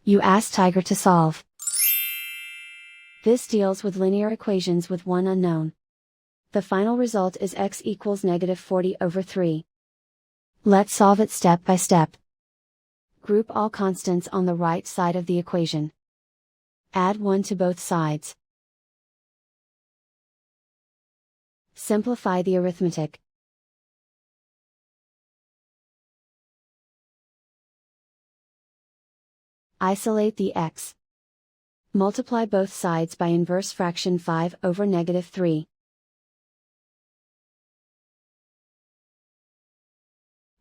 You ask Tiger to solve. This deals with linear equations with one unknown. The final result is x equals -40/3. Let's solve it step by step. Group all constants on the right side of the equation. Add 1 to both sides. Simplify the arithmetic. Isolate the x. Multiply both sides by inverse fraction 5/-3.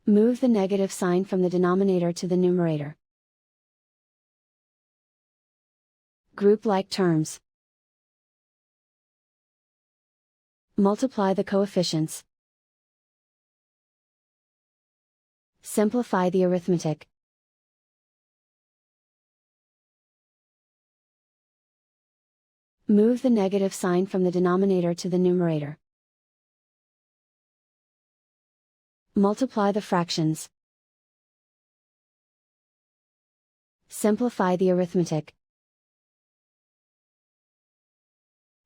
Move the negative sign from the denominator to the numerator. Group like terms. Multiply the coefficients. Simplify the arithmetic. Move the negative sign from the denominator to the numerator. Multiply the fractions. Simplify the arithmetic.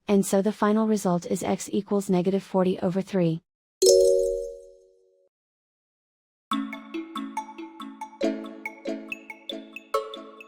And so the final result is x equals -40/3.